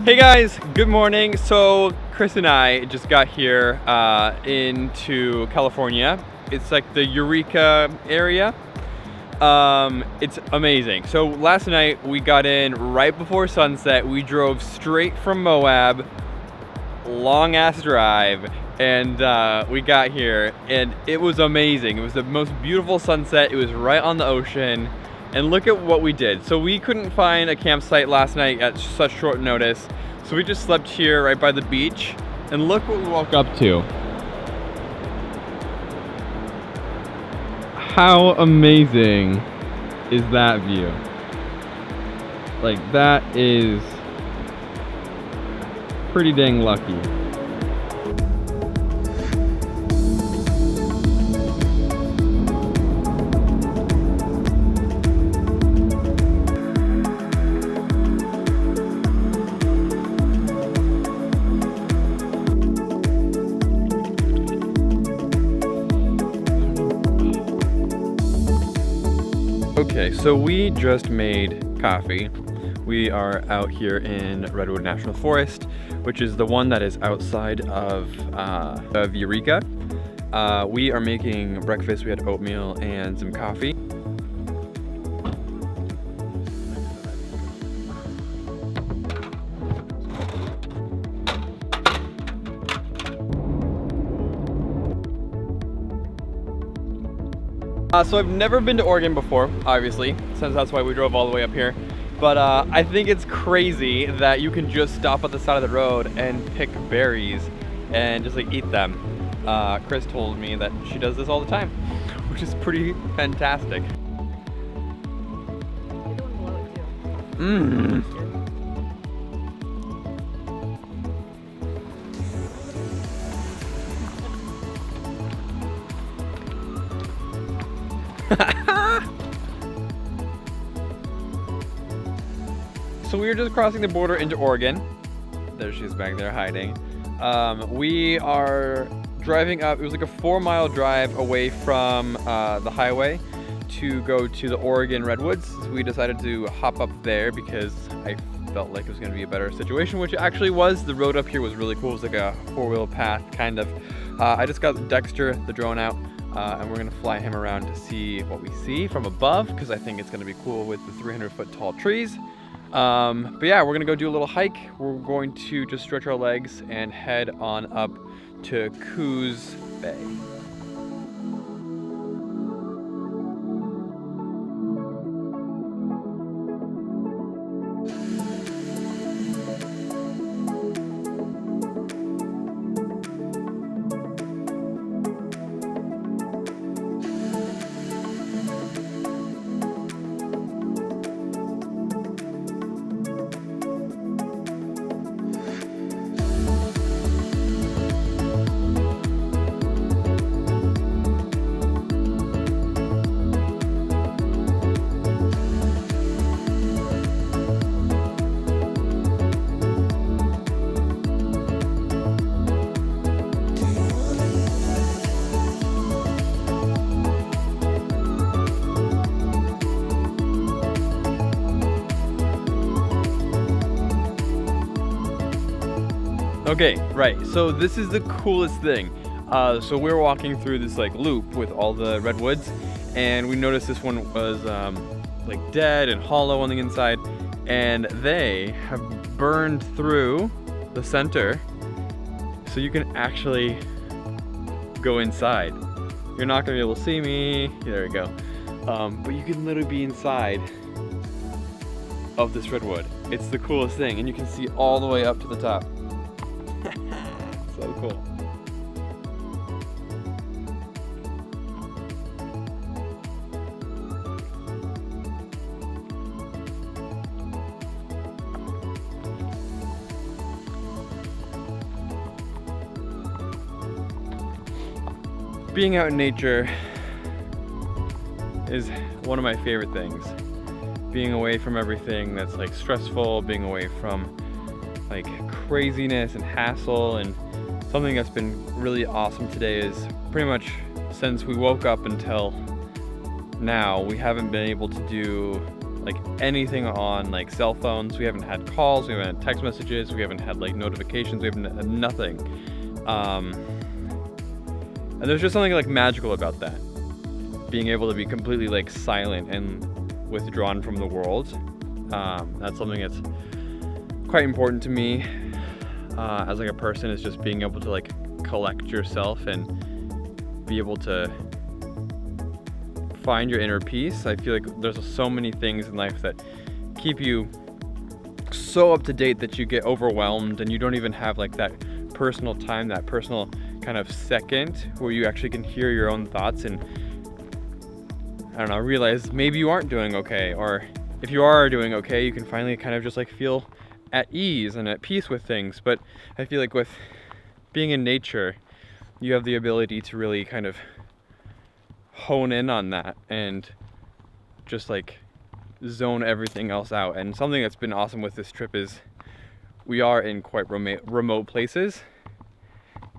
Hey guys, good morning. So Chris and I just got here into California. It's like the Eureka area. It's amazing. So last night we got in right before sunset. We drove straight from Moab, long ass drive, and we got here and it was amazing. It was the most beautiful sunset. It was right on the ocean. And look at what we did. So we couldn't find a campsite last night at such short notice. So we just slept here right by the beach. And look what we woke up to. How amazing is that view? Like, that is pretty dang lucky. Okay, so we just made coffee. We are out here in Redwood National Forest, which is the one that is outside of Eureka. We are making breakfast. We had oatmeal and some coffee. So I've never been to Oregon before, obviously, since that's why we drove all the way up here. But I think it's crazy that you can just stop at the side of the road and pick berries and just like eat them. Chris told me that she does this all the time, which is pretty fantastic. Mmm. So we were just crossing the border into Oregon. There she is back there hiding. We are driving up. It was like a 4-mile drive away from the highway to go to the Oregon Redwoods. So we decided to hop up there because I felt like it was going to be a better situation, which it actually was. The road up here was really cool. It was like a 4-wheel path, kind of. I just got Dexter, the drone, out. And we're gonna fly him around to see what we see from above, because I think it's gonna be cool with the 300-foot tall trees. But yeah, we're gonna go do a little hike. We're going to just stretch our legs and head on up to Coos Bay. Okay, right, so this is the coolest thing. So we're walking through this like loop with all the redwoods, and we noticed this one was like dead and hollow on the inside, and they have burned through the center, so you can actually go inside. You're not gonna be able to see me, there we go. But you can literally be inside of this redwood. It's the coolest thing, and you can see all the way up to the top. So cool. Being out in nature is one of my favorite things. Being away from everything that's like stressful, being away from like craziness and hassle. And something that's been really awesome today is pretty much since we woke up until now, we haven't been able to do like anything on like cell phones. We haven't had calls, we haven't had text messages, we haven't had like notifications, we haven't had nothing. And there's just something like magical about that. Being able to be completely like silent and withdrawn from the world. That's something that's quite important to me as like a person, is just being able to like collect yourself and be able to find your inner peace. I feel like there's so many things in life that keep you so up to date that you get overwhelmed and you don't even have like that personal time, that personal kind of second where you actually can hear your own thoughts and, I don't know, realize maybe you aren't doing okay, or if you are doing okay, you can finally kind of just like feel at ease and at peace with things. But I feel like with being in nature, you have the ability to really kind of hone in on that and just like zone everything else out. And something that's been awesome with this trip is we are in quite remote places,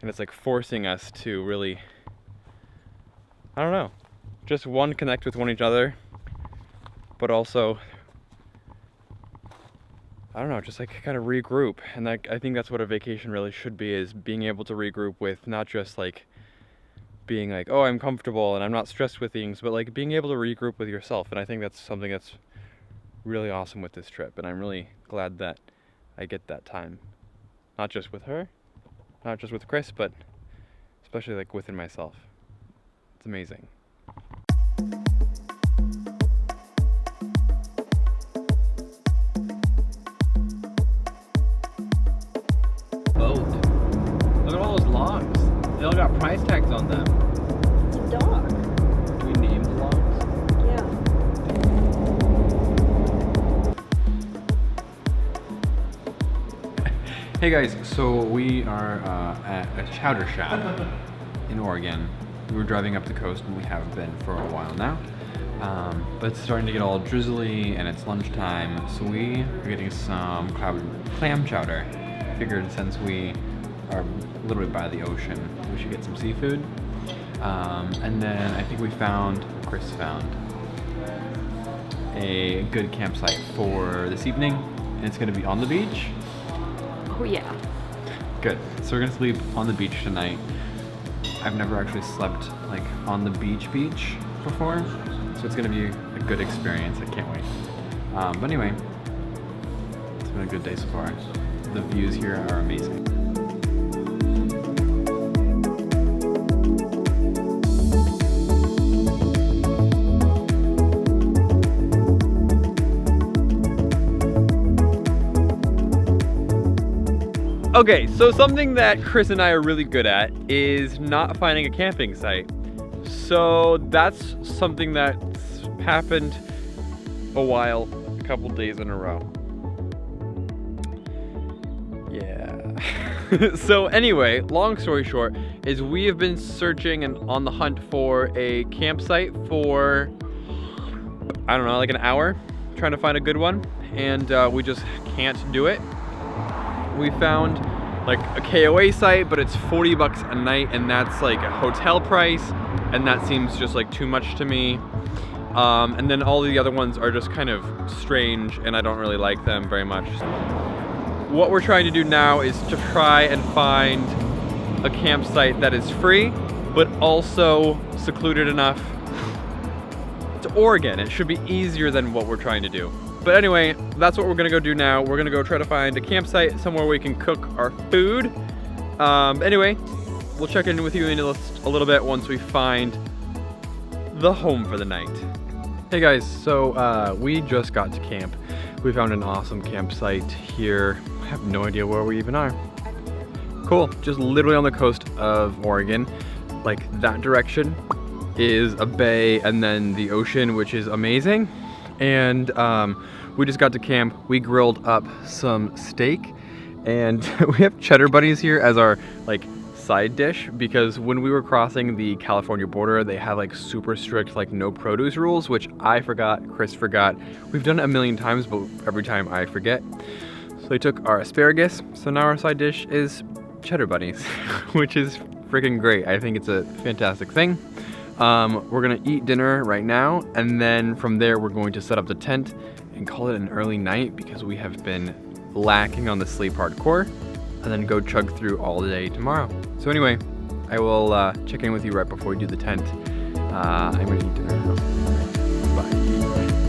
and it's like forcing us to really, I don't know, just connect with one another, but also, I don't know, just like kind of regroup. And like, I think that's what a vacation really should be, is being able to regroup with not just like being like, oh, I'm comfortable and I'm not stressed with things, but like being able to regroup with yourself. And I think that's something that's really awesome with this trip, and I'm really glad that I get that time, not just with her, not just with Chris, but especially like within myself. It's amazing. Boat. Look at all those logs. They all got price tags on them. It's a dog. Do we name the logs? Yeah. Hey guys, so we are at a chowder shop in Oregon. We were driving up the coast, and we have been for a while now. But it's starting to get all drizzly and it's lunchtime, so we are getting some clam chowder. Figured since we are literally by the ocean, we should get some seafood. And then I think Chris found a good campsite for this evening, and it's gonna be on the beach. Oh yeah. Good. So we're gonna sleep on the beach tonight. I've never actually slept like on the beach before, so it's gonna be a good experience. I can't wait. But anyway, it's been a good day so far. The views here are amazing. Okay, so something that Chris and I are really good at is not finding a camping site. So that's something that's happened a couple days in a row. Yeah. So anyway, long story short, is we have been searching and on the hunt for a campsite for, I don't know, like an hour, trying to find a good one, and we just can't do it. We found like a KOA site, but it's $40 a night, and that's like a hotel price, and that seems just like too much to me. And then all the other ones are just kind of strange, and I don't really like them very much. What we're trying to do now is to try and find a campsite that is free, but also secluded enough. It's Oregon, it should be easier than what we're trying to do. But anyway, that's what we're gonna go do now. We're gonna go try to find a campsite somewhere we can cook our food. Anyway, we'll check in with you in a little bit once we find the home for the night. Hey guys, so we just got to camp. We found an awesome campsite here. I have no idea where we even are. Cool, just literally on the coast of Oregon. Like that direction is a bay and then the ocean, which is amazing. And we just got to camp. We grilled up some steak, and we have cheddar bunnies here as our like side dish, because when we were crossing the California border, they have like super strict like no produce rules, which I forgot, Chris forgot. We've done it a million times, but every time I forget. So they took our asparagus, so now our side dish is cheddar bunnies, which is freaking great. I think it's a fantastic thing. We're gonna eat dinner right now, and then from there we're going to set up the tent and call it an early night because we have been lacking on the sleep hardcore, and then go chug through all day tomorrow. So anyway, I will check in with you right before we do the tent. I'm gonna eat dinner now. Bye.